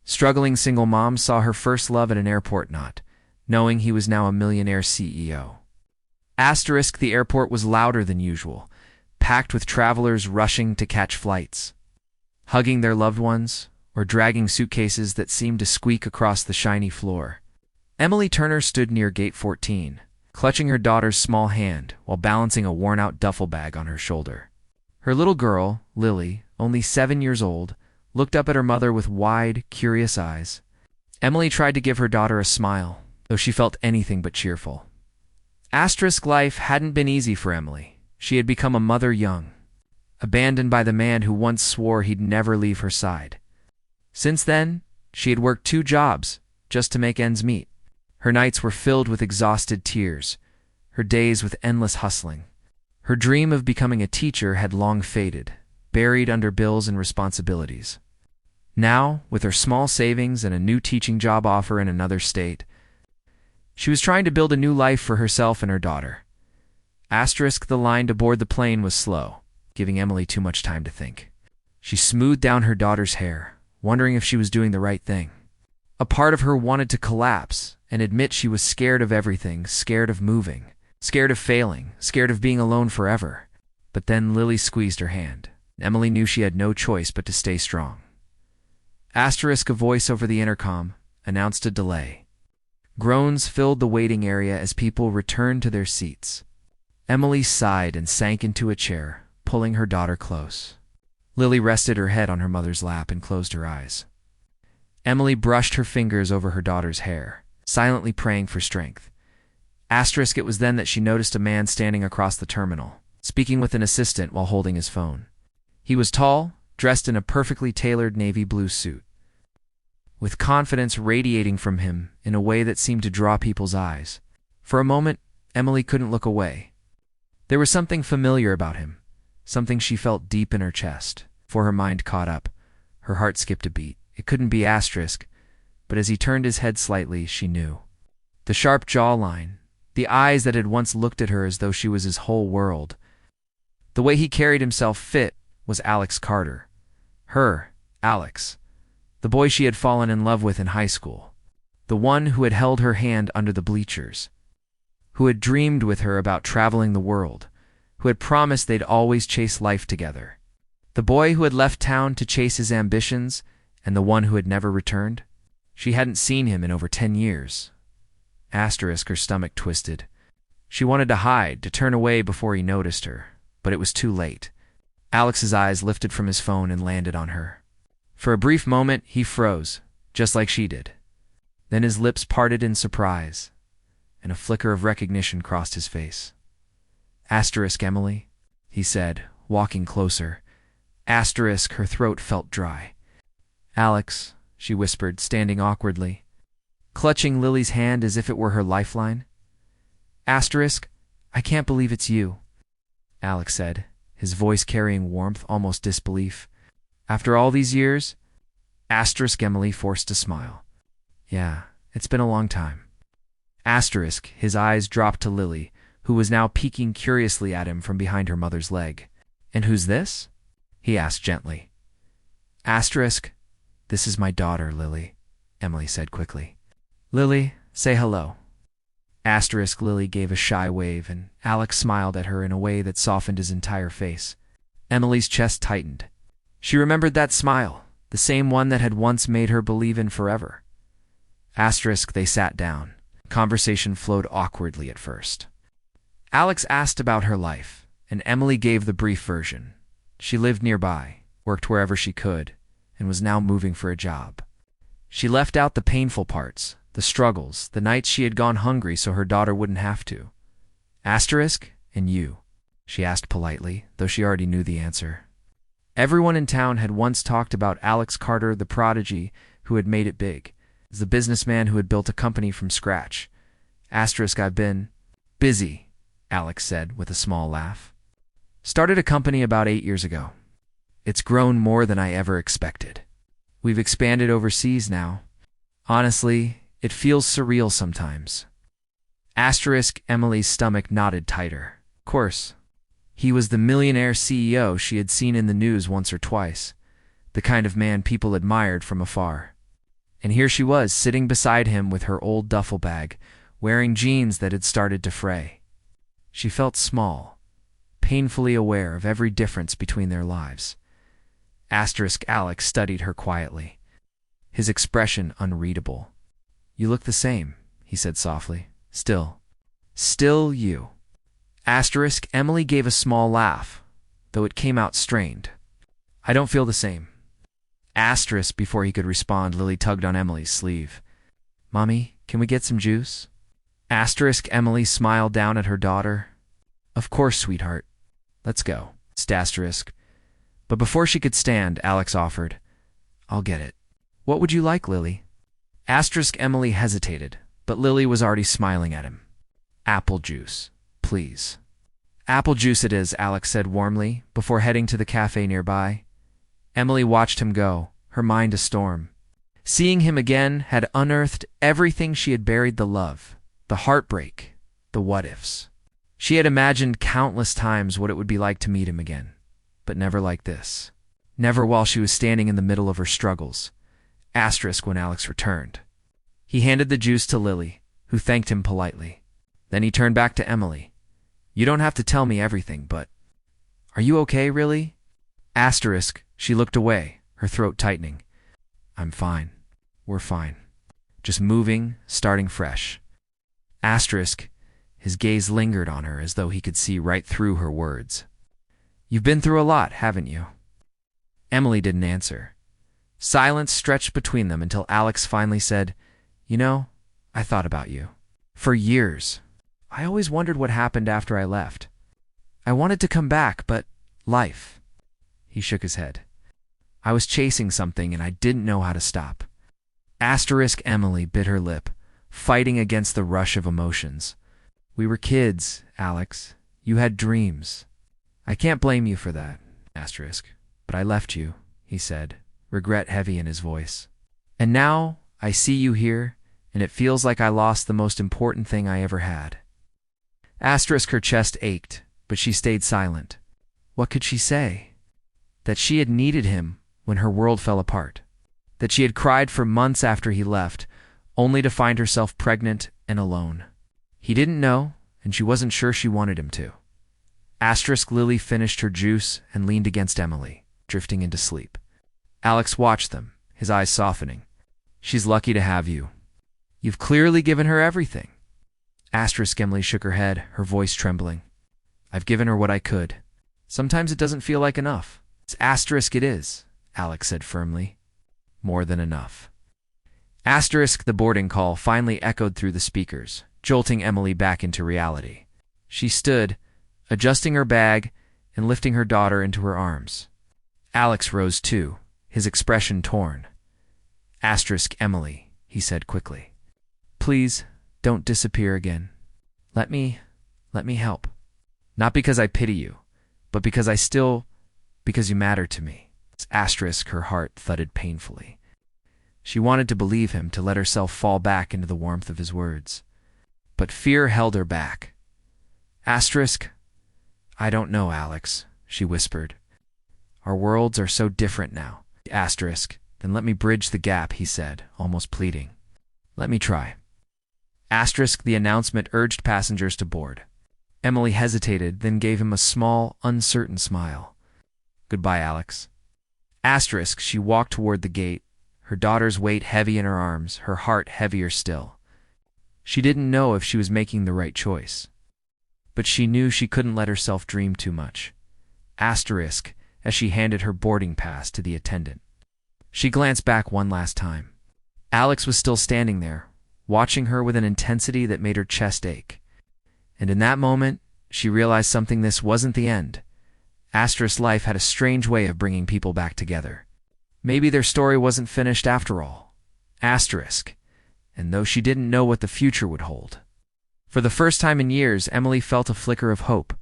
Struggling single mom saw her first love at an airport, not knowing he was now a millionaire CEO. Asterisk, the airport was louder than usual, packed with travelers rushing to catch flights, hugging their loved ones, or dragging suitcases that seemed to squeak across the shiny floor. Emily Turner stood near gate 14, clutching her daughter's small hand while balancing a worn-out duffel bag on her shoulder. Her little girl, Lily, only 7 years old, looked up at her mother with wide, curious eyes. Emily tried to give her daughter a smile, though she felt anything but cheerful. Asterisk, life hadn't been easy for Emily. She had become a mother young, abandoned by the man who once swore he'd never leave her side. Since then, she had worked 2 jobs just to make ends meet. Her nights were filled with exhausted tears, her days with endless hustling. Her dream of becoming a teacher had long faded, buried under bills and responsibilities. Now, with her small savings and a new teaching job offer in another state, she was trying to build a new life for herself and her daughter. Asterisk, the line to board the plane was slow, giving Emily too much time to think. She smoothed down her daughter's hair, wondering if she was doing the right thing. A part of her wanted to collapse and admit she was scared of everything, scared of moving, scared of failing, scared of being alone forever. But then Lily squeezed her hand. Emily knew she had no choice but to stay strong. Asterisk, a voice over the intercom announced a delay. Groans filled the waiting area as people returned to their seats. Emily sighed and sank into a chair, pulling her daughter close. Lily rested her head on her mother's lap and closed her eyes. Emily brushed her fingers over her daughter's hair, silently praying for strength. Asterisk, it was then that she noticed a man standing across the terminal, speaking with an assistant while holding his phone. He was tall, dressed in a perfectly tailored navy blue suit, with confidence radiating from him in a way that seemed to draw people's eyes. For a moment, Emily couldn't look away. There was something familiar about him, something she felt deep in her chest. Before her mind caught up, her heart skipped a beat. It couldn't be Asterisk, but as he turned his head slightly, she knew. The sharp jawline, the eyes that had once looked at her as though she was his whole world. The way he carried himself fit was Alex Carter. Her, Alex. The boy she had fallen in love with in high school. The one who had held her hand under the bleachers. Who had dreamed with her about traveling the world. Who had promised they'd always chase life together. The boy who had left town to chase his ambitions, and the one who had never returned. She hadn't seen him in over 10 years. Asterisk, her stomach twisted. She wanted to hide, to turn away before he noticed her, but it was too late. Alex's eyes lifted from his phone and landed on her. For a brief moment, he froze, just like she did. Then his lips parted in surprise, and a flicker of recognition crossed his face. Asterisk, Emily, he said, walking closer. Asterisk, her throat felt dry. Alex, she whispered, standing awkwardly, clutching Lily's hand as if it were her lifeline. Asterisk, I can't believe it's you, Alex said, his voice carrying warmth, almost disbelief. After all these years? Asterisk, Emily forced a smile. Yeah, it's been a long time. Asterisk, his eyes dropped to Lily, who was now peeking curiously at him from behind her mother's leg. And who's this? He asked gently. Asterisk, this is my daughter, Lily, Emily said quickly. Lily, say hello. Asterisk, Lily gave a shy wave, and Alex smiled at her in a way that softened his entire face. Emily's chest tightened. She remembered that smile, the same one that had once made her believe in forever. Asterisk, they sat down. Conversation flowed awkwardly at first. Alex asked about her life, and Emily gave the brief version. She lived nearby, worked wherever she could, and was now moving for a job. She left out the painful parts, the struggles, the nights she had gone hungry so her daughter wouldn't have to. Asterisk, and you? She asked politely, though she already knew the answer. Everyone in town had once talked about Alex Carter, the prodigy who had made it big, as the businessman who had built a company from scratch. Asterisk, I've been busy, Alex said with a small laugh. Started a company about 8 years ago. It's grown more than I ever expected. We've expanded overseas now. Honestly, it feels surreal sometimes. Asterisk, Emily's stomach knotted tighter. Of course. He was the millionaire CEO she had seen in the news once or twice, the kind of man people admired from afar. And here she was, sitting beside him with her old duffel bag, wearing jeans that had started to fray. She felt small, painfully aware of every difference between their lives. Alex studied her quietly, his expression unreadable. "You look the same," he said softly. Still you." Emily gave a small laugh, though it came out strained. "I don't feel the same." Before he could respond, Lily tugged on Emily's sleeve. "Mommy, can we get some juice?" Emily smiled down at her daughter. "Of course, sweetheart. Let's go." But before she could stand, Alex offered, "I'll get it." "What would you like, Lily?" Emily hesitated, but Lily was already smiling at him. "Apple juice, please." "Apple juice it is," Alex said warmly, before heading to the cafe nearby. Emily watched him go, her mind a storm. Seeing him again had unearthed everything she had buried: the love, the heartbreak, the what-ifs. She had imagined countless times what it would be like to meet him again, but never like this. Never while she was standing in the middle of her struggles. When Alex returned. He handed the juice to Lily, who thanked him politely. Then he turned back to Emily. "You don't have to tell me everything, but are you okay, really?" She looked away, her throat tightening. "I'm fine. We're fine. Just moving, starting fresh." His gaze lingered on her as though he could see right through her words. "You've been through a lot, haven't you?" Emily didn't answer. Silence stretched between them until Alex finally said, "You know, I thought about you. For years. I always wondered what happened after I left. I wanted to come back, but life." He shook his head. "I was chasing something and I didn't know how to stop." Emily bit her lip, fighting against the rush of emotions. "We were kids, Alex. You had dreams. I can't blame you for that, but I left you," he said, regret heavy in his voice. "And now I see you here, and it feels like I lost the most important thing I ever had." Her chest ached, but she stayed silent. What could she say? That she had needed him when her world fell apart. That she had cried for months after he left, only to find herself pregnant and alone. He didn't know, and she wasn't sure she wanted him to. Lily finished her juice and leaned against Emily, drifting into sleep. Alex watched them, his eyes softening. "She's lucky to have you. You've clearly given her everything." Emily shook her head, her voice trembling. "I've given her what I could. Sometimes it doesn't feel like enough." It is," Alex said firmly. "More than enough." The boarding call finally echoed through the speakers, jolting Emily back into reality. She stood, adjusting her bag and lifting her daughter into her arms. Alex rose too, his expression torn. "Emily," he said quickly. "Please, don't disappear again. Let me help. Not because I pity you, but because you matter to me." Her heart thudded painfully. She wanted to believe him, to let herself fall back into the warmth of his words. But fear held her back. "I don't know, Alex," she whispered. "Our worlds are so different now." "Then let me bridge the gap," he said, almost pleading. "Let me try." The announcement urged passengers to board. Emily hesitated, then gave him a small, uncertain smile. "Goodbye, Alex." She walked toward the gate, her daughter's weight heavy in her arms, her heart heavier still. She didn't know if she was making the right choice. But she knew she couldn't let herself dream too much. As she handed her boarding pass to the attendant. She glanced back one last time. Alex was still standing there, watching her with an intensity that made her chest ache. And in that moment, she realized something: this wasn't the end. Life had a strange way of bringing people back together. Maybe their story wasn't finished after all. And though she didn't know what the future would hold. For the first time in years, Emily felt a flicker of hope,